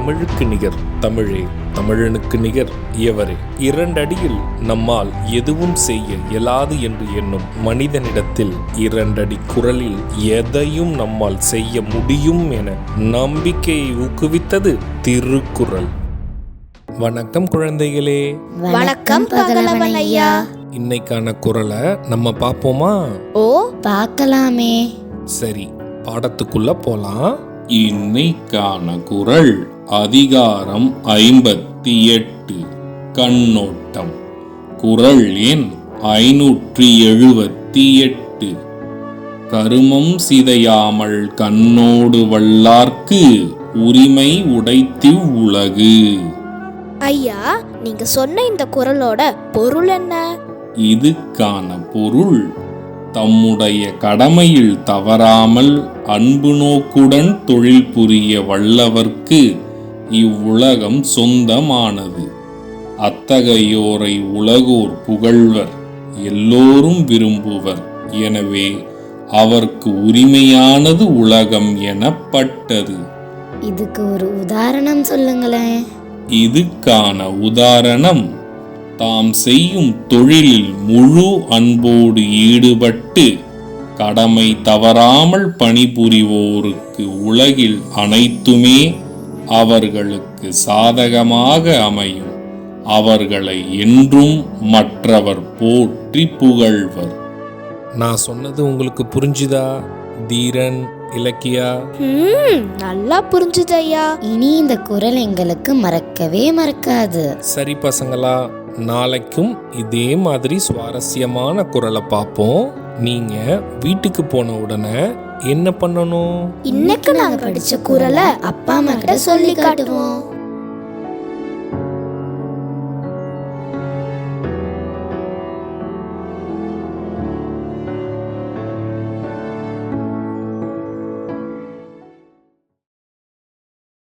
தமிழுக்கு நிகர் தமிழே, தமிழனுக்கு நிகர் எவரே. 2 அடியில் நம்மால் எதுவும் செய்ய இயலாது என்று எண்ணும் மனிதனிடத்தில் 2 அடி குரலில் எதையும் நம்மால் செய்ய முடியும் என நம்பிக்கையை ஊக்குவித்தது திருக்குறள். வணக்கம் குழந்தைகளே. வணக்கம் பகலவன் ஐயா. இன்னைக்கான குறளை நம்ம பார்ப்போமா? ஓ, பார்க்கலாமே. சரி, பாடத்துக்குள்ள போலாம். இன்னைக்கான குறள் அதிகாரம் 58 கண்ணோட்டம். குறள் எண் 578. கருமம் சிதையாமல் கண்ணோடு வல்லார்க்கு உரிமை உடைத்திவ் உலகு. ஐயா, நீங்க சொன்ன இந்த குறளோட பொருள் என்ன? இதுக்கான பொருள், தம்முடைய கடமையில் தவறாமல் அன்பு நோக்குடன் தொழில் புரிய வல்லவர்க்கு இவ்வுலகம் சொந்தமானது. அத்தகையோரை உலகோர் புகழ்வர், எல்லோரும் விரும்புவர். எனவே அவர்க்கு உரிமையானது உலகம் எனப்பட்டது. இதுக்கு ஒரு உதாரணம் சொல்லுங்களேன். இதுக்கான உதாரணம், தாம் செய்யும் தொழிலில் முழு அன்போடு ஈடுபட்டு கடமை தவறாமல் பணிபுரிவோருக்கு உலகில் அனைத்துமே அவர்களுக்கு சாதகமாக அமையும். அவர்களை என்றும் மற்றவர் போற்றி புகழ்வர். நான் சொன்னது உங்களுக்கு புரிஞ்சுதா தீரன், இலக்கியா? நல்லா புரிஞ்சுது ஐயா. இனி இந்த குறள் எங்களுக்கு மறக்கவே மறக்காது. சரி பசங்களா, நாளைக்கும் இதே மாதிரி சுவாரஸ்யமான குறளை பார்ப்போம். நீங்க வீட்டுக்கு போன உடனே என்ன பண்ணணும்? இன்னைக்கு நாங்க படிச்ச குறளை அப்பா அம்மா கிட்ட சொல்லி காட்டுவோம்.